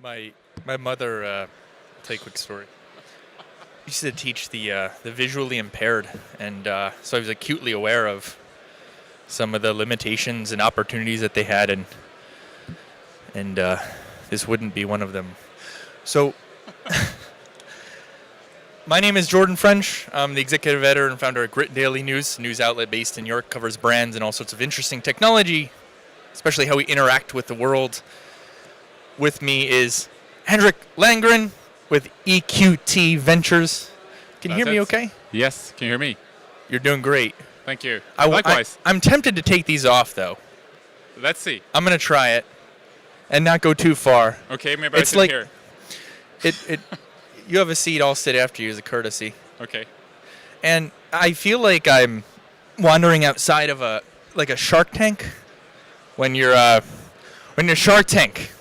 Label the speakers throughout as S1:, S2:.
S1: My mother, I'll tell you a quick story. Used to teach the visually impaired, and so I was acutely aware of some of the limitations and opportunities that they had, and this wouldn't be one of them. So, my name is Jordan French. I'm the executive editor and founder of Grit Daily News, a news outlet based in York, covers brands and all sorts of interesting technology, especially how we interact with the world. With me is Henrik Landgren with EQT Ventures. Can you hear me okay?
S2: Yes, can you hear me?
S1: You're doing great.
S2: Thank you. Likewise.
S1: I'm tempted to take these off, though.
S2: Let's see.
S1: I'm going to try it and not go too far.
S2: Okay, maybe I sit here.
S1: You have a seat, I'll sit after you as a courtesy.
S2: Okay.
S1: And I feel like I'm wandering outside of a Shark Tank when you're Shark Tank.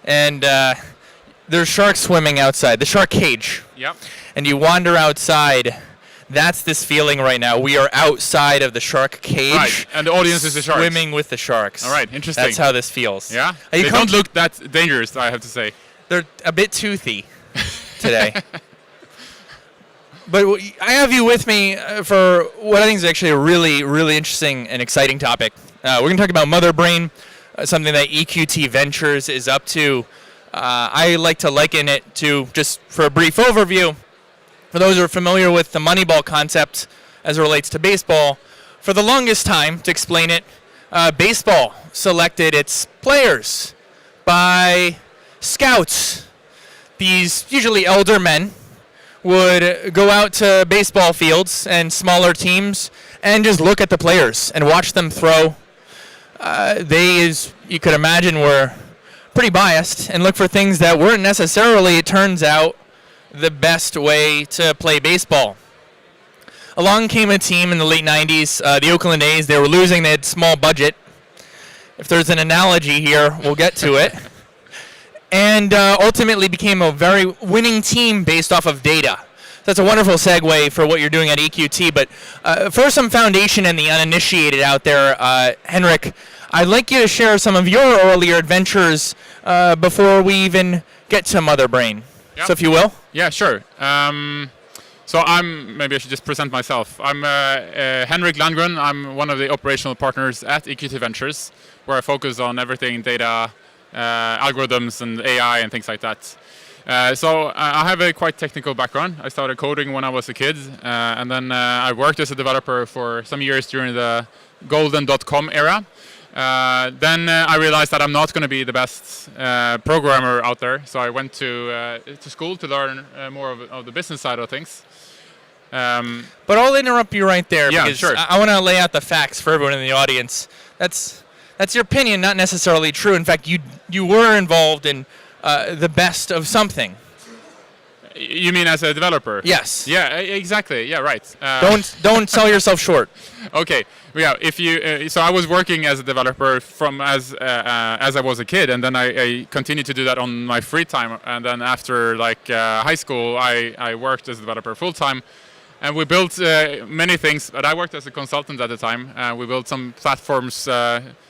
S1: And there's sharks swimming outside, the shark cage.
S2: Yep.
S1: And you wander outside. That's this feeling right now. We are outside of the shark cage.
S2: Right, and the audience is the sharks.
S1: Swimming with the sharks.
S2: All right, interesting.
S1: That's how this feels.
S2: Yeah? They don't look that dangerous, I have to say.
S1: They're a bit toothy today. But I have you with me for what I think is actually a really, really interesting and exciting topic. We're going to talk about Mother Brain, something that EQT Ventures is up to. I like to liken it to, just for a brief overview, for those who are familiar with the Moneyball concept as it relates to baseball, for the longest time, to explain it, baseball selected its players by scouts. These usually elder men would go out to baseball fields and smaller teams and just look at the players and watch them throw. They, as you could imagine, were pretty biased and look for things that weren't necessarily, it turns out, the best way to play baseball. Along came a team in the late 90s, the Oakland A's. They were losing. They had small budget. If there's an analogy here, we'll get to it. And ultimately became a very winning team based off of data. That's a wonderful segue for what you're doing at EQT. But for some foundation and the uninitiated out there, Henrik, I'd like you to share some of your earlier adventures before we even get to Mother Brain. Yep. So if you will.
S2: Yeah, sure. So maybe I should just present myself. I'm Henrik Landgren. I'm one of the operational partners at EQT Ventures, where I focus on everything data, algorithms and AI and things like that. So I have a quite technical background. I started coding when I was a kid, and then I worked as a developer for some years during the golden .com era. Then I realized that I'm not going to be the best programmer out there, so I went to school to learn more of the business side of things.
S1: But I'll interrupt you right there, because
S2: sure.
S1: I want to lay out the facts for everyone in the audience. That's your opinion, not necessarily true. In fact, you were involved in the best of something.
S2: You mean as a developer?
S1: Yes.
S2: Yeah, exactly. Yeah, right.
S1: Don't sell yourself short.
S2: Okay. Yeah. If you so I was working as a developer as I was a kid, and then I continued to do that on my free time. And then after high school, I worked as a developer full time. And we built many things, but I worked as a consultant at the time. We built some platforms,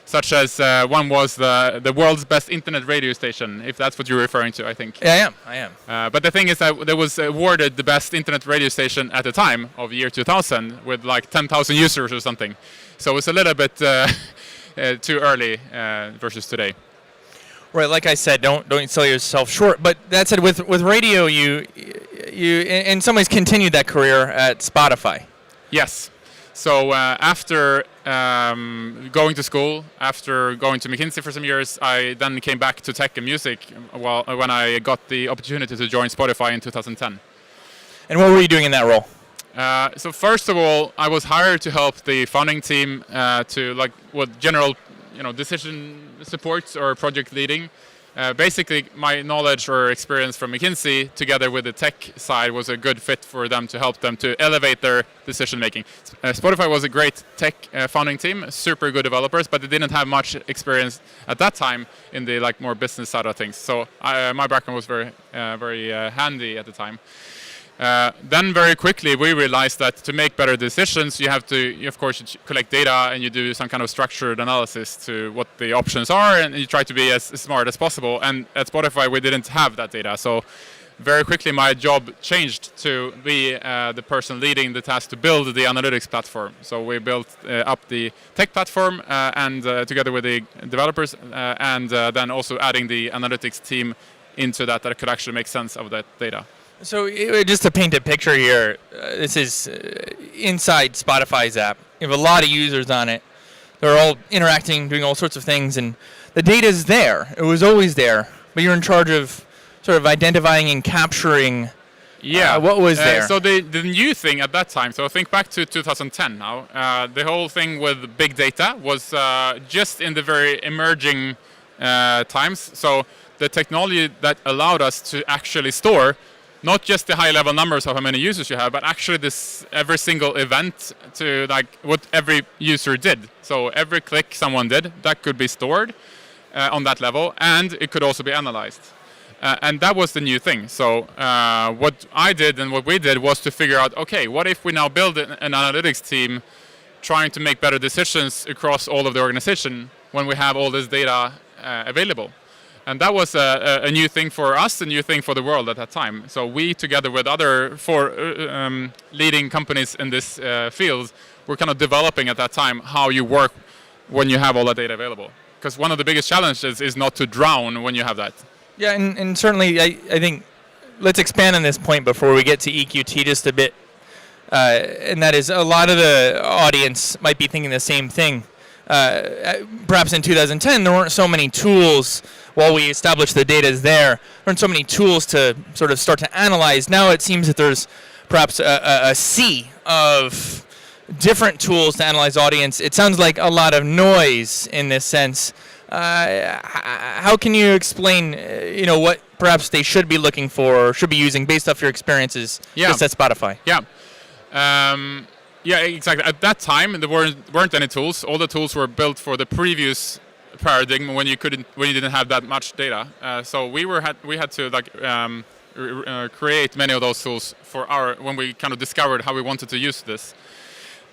S2: such as one was the world's best internet radio station, if that's what you're referring to, I think.
S1: Yeah, I am.
S2: But the thing is that there was awarded the best internet radio station at the time of the year 2000 with 10,000 users or something. So it's a little bit too early versus today.
S1: Right, like I said, don't sell yourself short. But that said, with radio, you in some ways continued that career at Spotify.
S2: Yes. So after going to school, after going to McKinsey for some years, I then came back to tech and music when I got the opportunity to join Spotify in 2010.
S1: And what were you doing in that role?
S2: So first of all, I was hired to help the founding team to general decision support or project leading. Basically, my knowledge or experience from McKinsey, together with the tech side, was a good fit for them to help them to elevate their decision making. Spotify was a great tech founding team, super good developers, but they didn't have much experience at that time in the more business side of things. So my background was very handy at the time. Then very quickly we realized that to make better decisions, you have to, of course, collect data and you do some kind of structured analysis to what the options are, and you try to be as smart as possible. And at Spotify, we didn't have that data. So very quickly my job changed to be the person leading the task to build the analytics platform. So we built up the tech platform and together with the developers and then also adding the analytics team into that could actually make sense of that data.
S1: So just to paint a picture here, this is inside Spotify's app. You have a lot of users on it. They're all interacting, doing all sorts of things, and the data is there. It was always there, but you're in charge of sort of identifying and capturing what was there.
S2: So the new thing at that time, so think back to 2010 now, the whole thing with big data was just in the very emerging times. So the technology that allowed us to actually store not just the high-level numbers of how many users you have, but actually this every single event to like what every user did. So every click someone did, that could be stored on that level, and it could also be analyzed. And that was the new thing. So what I did and what we did was to figure out, okay, what if we now build an analytics team trying to make better decisions across all of the organization when we have all this data available? And that was a new thing for us, a new thing for the world at that time. So we, together with other four leading companies in this field, were kind of developing at that time how you work when you have all that data available. Because one of the biggest challenges is not to drown when you have that.
S1: Yeah, and certainly I think let's expand on this point before we get to EQT just a bit. And that is a lot of the audience might be thinking the same thing. Perhaps in 2010, there weren't so many tools while we established the data is there. There weren't so many tools to sort of start to analyze. Now it seems that there's perhaps a sea of different tools to analyze audience. It sounds like a lot of noise in this sense. How can you explain, what perhaps they should be looking for or should be using based off your experiences just at Spotify?
S2: Yeah, exactly. At that time, there weren't any tools. All the tools were built for the previous paradigm when you didn't have that much data. So we had to create many of those tools for when we kind of discovered how we wanted to use this.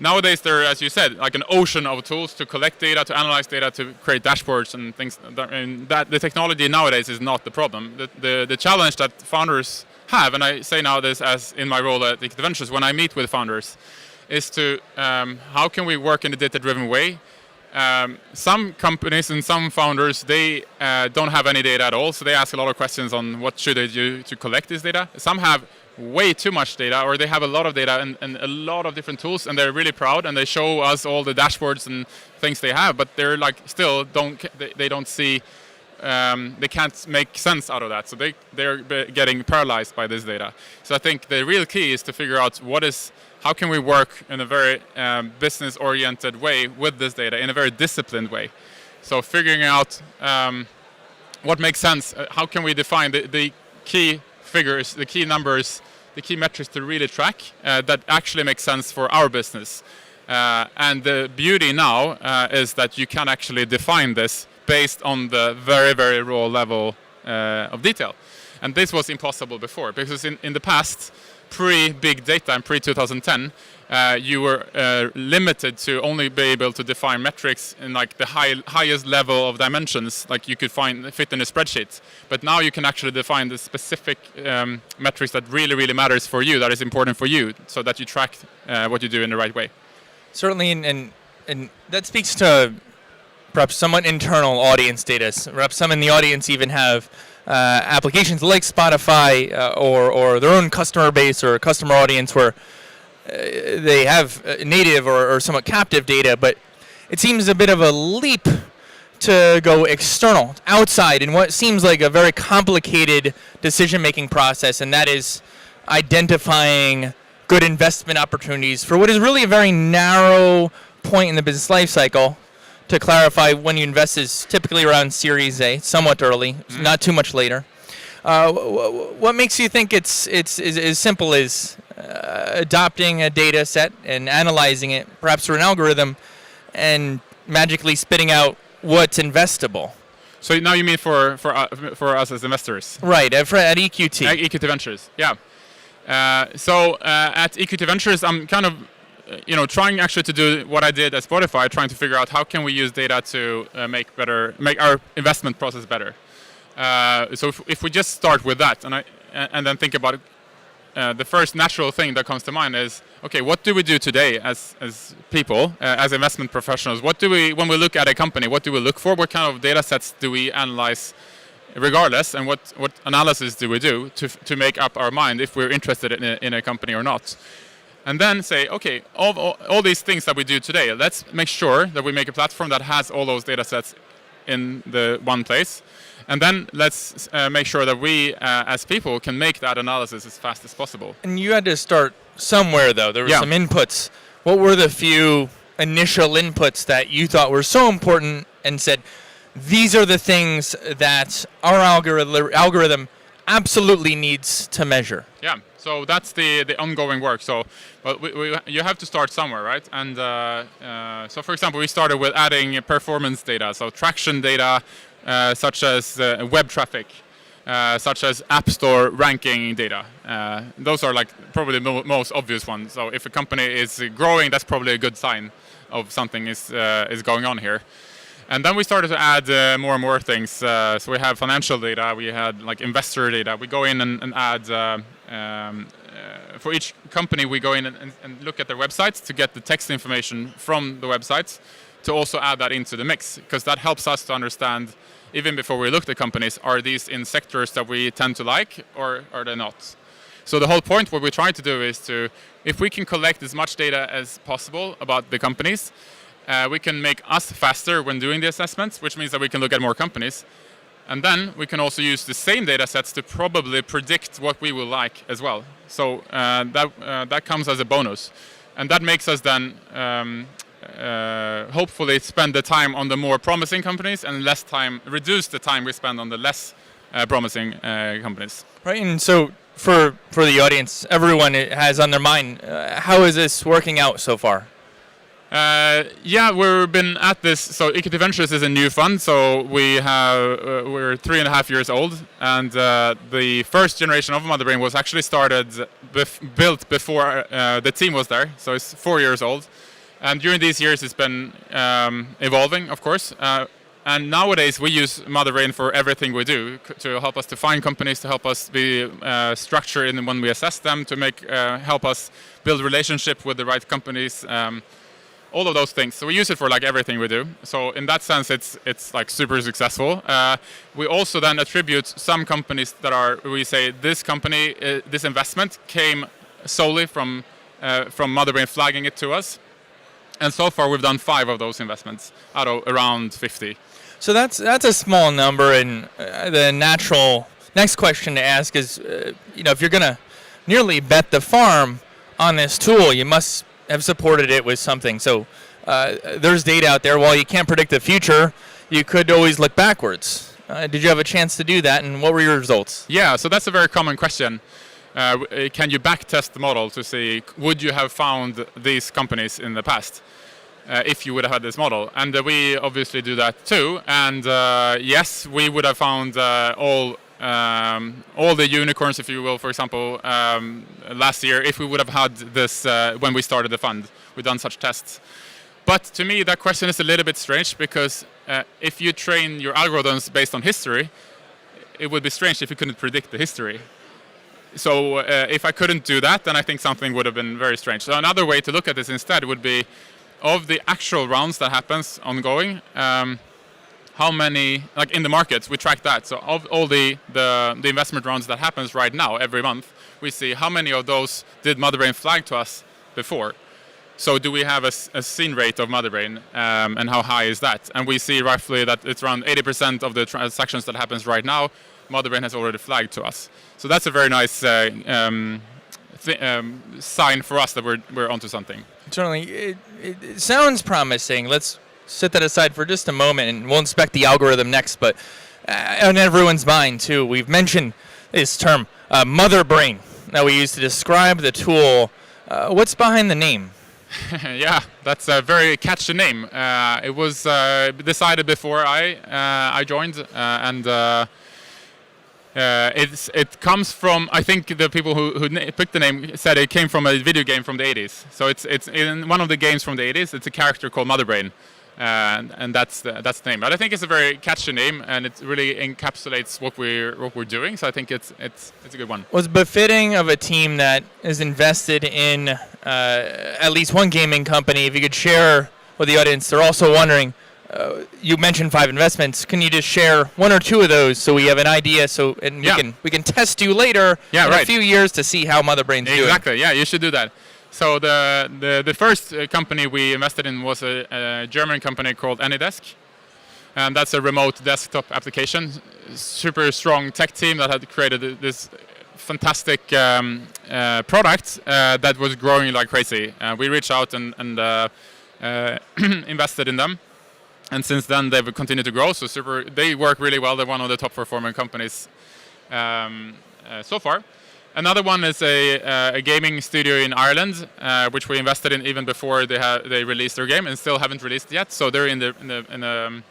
S2: Nowadays, there, as you said, like an ocean of tools to collect data, to analyze data, to create dashboards and things. And that the technology nowadays is not the problem. The challenge that founders have, and I say now this as in my role at EQT Ventures, when I meet with founders, is to how can we work in a data-driven way. Some companies and some founders, they don't have any data at all, so they ask a lot of questions on what should they do to collect this data. Some have way too much data, or they have a lot of data and a lot of different tools, and they're really proud, and they show us all the dashboards and things they have, but they're like still they don't see, they can't make sense out of that, so they're getting paralyzed by this data. So I think the real key is to figure out how can we work in a very business-oriented way with this data, in a very disciplined way. So figuring out what makes sense, how can we define the key figures, the key numbers, the key metrics to really track that actually make sense for our business. And the beauty now is that you can actually define this based on the very, very raw level of detail. And this was impossible before, because in the past, pre-big data and pre-2010, you were limited to only be able to define metrics in like the highest level of dimensions, like you could fit in a spreadsheet. But now you can actually define the specific metrics that really, really matters for you, that is important for you, so that you track what you do in the right way.
S1: Certainly, and that speaks to perhaps somewhat internal audience data. Perhaps some in the audience even have applications like Spotify or their own customer base or customer audience where they have native or somewhat captive data, but it seems a bit of a leap to go external, outside, in what seems like a very complicated decision-making process, and that is identifying good investment opportunities for what is really a very narrow point in the business life cycle. To clarify, when you invest is typically around Series A, somewhat early, not too much later. What makes you think it's as simple as adopting a data set and analyzing it, perhaps through an algorithm, and magically spitting out what's investable?
S2: So now you mean for us as investors?
S1: Right, at EQT.
S2: At EQT Ventures, yeah. At EQT Ventures, I'm kind of trying actually to do what I did at Spotify, trying to figure out how can we use data to make our investment process better. So if we just start with that, and then think about it, the first natural thing that comes to mind is, okay, what do we do today as people, as investment professionals? When we look at a company, what do we look for? What kind of data sets do we analyze regardless, and what analysis do we do to make up our mind if we're interested in a company or not? And then say, okay, all these things that we do today, let's make sure that we make a platform that has all those data sets in the one place. And then let's make sure that we, as people, can make that analysis as fast as possible.
S1: And you had to start somewhere, though. There were some inputs. What were the few initial inputs that you thought were so important and said, these are the things that our algorithm absolutely needs to measure?
S2: Yeah, so that's the ongoing work. So you have to start somewhere, right? And so, for example, we started with adding performance data, so traction data, such as web traffic, such as App Store ranking data. Those are like probably the most obvious ones. So if a company is growing, that's probably a good sign of something is going on here. And then we started to add more and more things. So we have financial data, we had like investor data. We go in and add, for each company, we go in and look at their websites to get the text information from the websites, to also add that into the mix, because that helps us to understand, even before we look at companies, are these in sectors that we tend to like, or are they not? So the whole point, what we're trying to do is if we can collect as much data as possible about the companies, we can make us faster when doing the assessments, which means that we can look at more companies. And then we can also use the same data sets to probably predict what we will like as well. So that comes as a bonus. And that makes us then hopefully spend the time on the more promising companies and reduce the time we spend on the less promising companies.
S1: Right, and so for the audience, everyone has on their mind, how is this working out so far?
S2: We've been at this. So EQT Ventures is a new fund, so we're 3.5 years old, and the first generation of Motherbrain was actually built before the team was there, so it's 4 years old. And during these years, it's been evolving, of course. And nowadays, we use Motherbrain for everything we do, to help us to find companies, to help us be structured in when we assess them, to help us build relationship with the right companies. All of those things. So we use it for like everything we do. So in that sense, it's like super successful. We also then attribute some companies we say this company, this investment came solely from Motherbrain flagging it to us. And so far we've done 5 of those investments out of around 50.
S1: So that's a small number, and the natural next question to ask is, if you're going to nearly bet the farm on this tool, you must have supported it with something. So there's data out there. While you can't predict the future, you could always look backwards. Did you have a chance to do that, and what were your results?
S2: Yeah, so that's a very common question. Can you backtest the model to see, would you have found these companies in the past if you would have had this model? And we obviously do that too. And yes, we would have found all the unicorns, if you will, for example, last year, if we would have had this when we started the fund. We've done such tests. But to me, that question is a little bit strange, because if you train your algorithms based on history, it would be strange if you couldn't predict the history. So if I couldn't do that, then I think something would have been very strange. So another way to look at this instead would be, of the actual rounds that happens ongoing, how many, like in the markets, we track that. So of all the investment rounds that happens right now, every month, we see how many of those did Motherbrain flag to us before. So do we have a scene rate of Motherbrain, and how high is that? And we see roughly that it's around 80% of the transactions that happens right now, Motherbrain has already flagged to us. So that's a very nice sign for us that we're onto something.
S1: Certainly, it sounds promising. Let's set that aside for just a moment, and we'll inspect the algorithm next. But on everyone's mind too, we've mentioned this term, Motherbrain, that we use to describe the tool. What's behind the name?
S2: Yeah, that's a very catchy name. It was decided before I joined, and It comes from, I think the people who picked the name said it came from a video game from the 80s. So it's in one of the games from the 80s. It's a character called Mother Brain, and that's the name. But I think it's a very catchy name, and it really encapsulates what we're doing. So I think it's a good one.
S1: Was befitting of a team that is invested in at least one gaming company. If you could share with the audience, they're also wondering. You mentioned 5 investments. Can you just share 1 or 2 of those so we have an idea? We can test you later in a few years to see how Mother Brain's doing.
S2: Exactly. Yeah, you should do that. So the first company we invested in was a German company called AnyDesk, and that's a remote desktop application. Super strong tech team that had created this fantastic product that was growing like crazy. We reached out and invested in them. And since then, they've continued to grow. So they work really well. They're one of the top performing companies so far. Another one is a gaming studio in Ireland, which we invested in even before they released their game, and still haven't released yet. So they're in the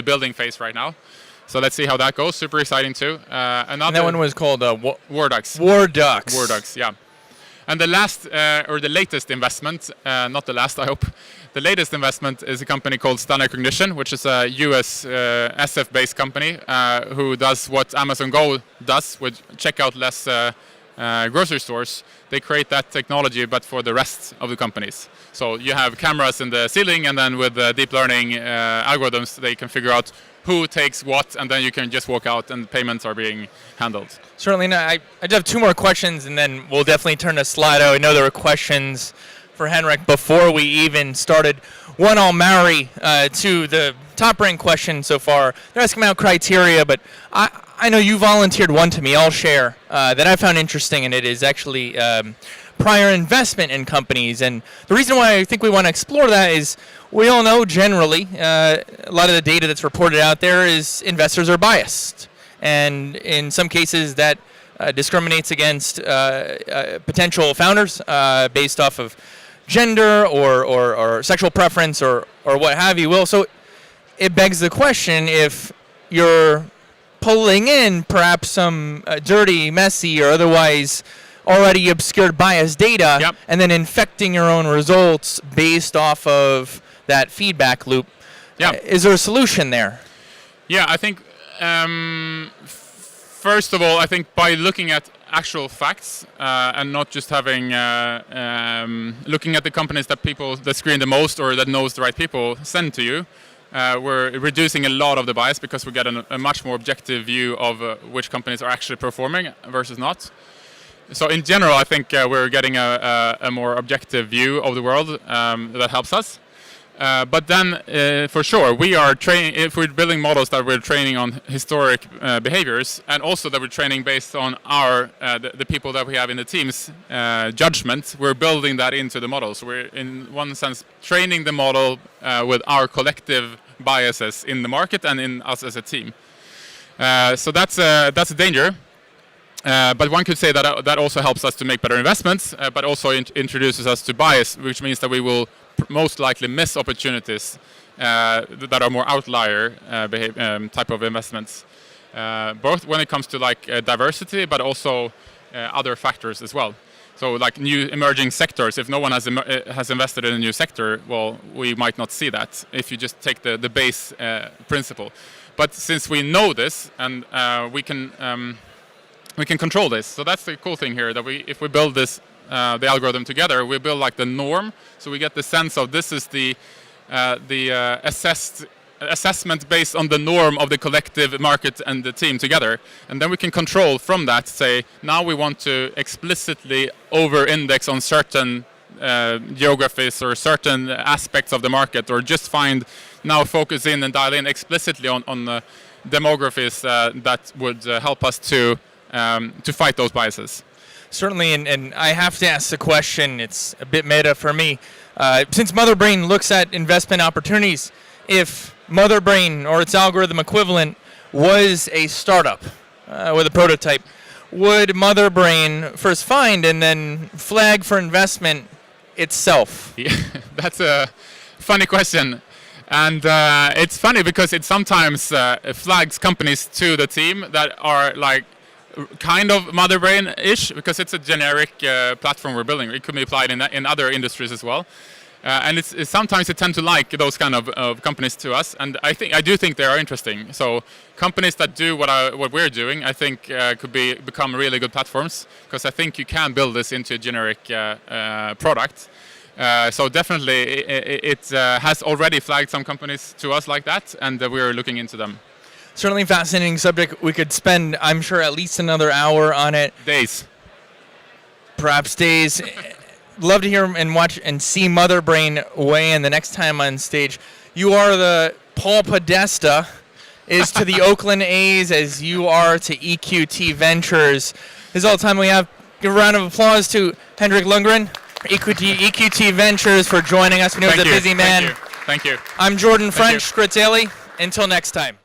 S2: building phase right now. So let's see how that goes. Super exciting too.
S1: And that one was called
S2: War Ducks.
S1: War Ducks.
S2: War Ducks. Yeah. And the last, or the latest investment, not the last, I hope. The latest investment is a company called Stun Recognition, which is a US SF-based company who does what Amazon Go does with checkout-less grocery stores. They create that technology, but for the rest of the companies. So you have cameras in the ceiling, and then with deep learning algorithms, they can figure out who takes what, and then you can just walk out and payments are being handled.
S1: Certainly. I just have 2 more questions, and then we'll definitely turn to Slido. I know there were questions for Henrik before we even started. One I'll marry to the top-ranked question so far. They're asking about criteria, but I know you volunteered one to me. I'll share that I found interesting, and it is actually prior investment in companies. And the reason why I think we want to explore that is we all know generally a lot of the data that's reported out there is investors are biased. And in some cases that discriminates against potential founders based off of gender or sexual preference or what have you. Will. So it begs the question, if you're pulling in perhaps some dirty, messy, or otherwise already obscured biased data,
S2: yep,
S1: and then infecting your own results based off of that feedback loop, is there a solution there?
S2: Yeah, I think first of all, I think by looking at actual facts and not just having looking at the companies that screen the most or that knows the right people send to you, we're reducing a lot of the bias because we get a much more objective view of which companies are actually performing versus not. So in general, I think we're getting a more objective view of the world that helps us. But then, for sure, we are training. If we're building models that we're training on historic behaviors, and also that we're training based on the people that we have in the team's judgment, we're building that into the model. So we're, in one sense, training the model with our collective biases in the market and in us as a team. So that's a danger. But one could say that that also helps us to make better investments, but also introduces us to bias, which means that we will most likely miss opportunities that are more outlier type of investments, both when it comes to like diversity, but also other factors as well. So like new emerging sectors, if no one has invested in a new sector, well, we might not see that if you just take the base principle. But since we know this and we can control this, so that's the cool thing here. That if we build this, the algorithm together, we build like the norm. So we get the sense of this is the assessment based on the norm of the collective market and the team together, and then we can control from that. Say now we want to explicitly over-index on certain geographies or certain aspects of the market, or just focus in and dial in explicitly on the demographics that would help us to fight those biases.
S1: Certainly, and I have to ask the question, it's a bit meta for me. Since Mother Brain looks at investment opportunities, if Mother Brain or its algorithm equivalent was a startup with a prototype, would Mother Brain first find and then flag for investment itself?
S2: Yeah, that's a funny question. And it's funny because it sometimes flags companies to the team that are like kind of Motherbrain-ish, because it's a generic platform we're building. It could be applied in other industries as well. And it's sometimes they tend to like those kind of companies to us, and I do think they are interesting. So companies that do what we're doing, I think could become really good platforms, because I think you can build this into a generic product. So definitely it has already flagged some companies to us like that, and we're looking into them.
S1: Certainly fascinating subject. We could spend, I'm sure, at least another hour on it.
S2: Days.
S1: Perhaps days. Love to hear and watch and see Motherbrain weigh in the next time on stage. You are the Paul Podesta is to the Oakland A's as you are to EQT Ventures. This is all the time we have. Give a round of applause to Henrik Landgren, EQT Ventures, for joining us. We know he's a busy man.
S2: Thank you.
S1: I'm Jordan French, Skritz Until next time.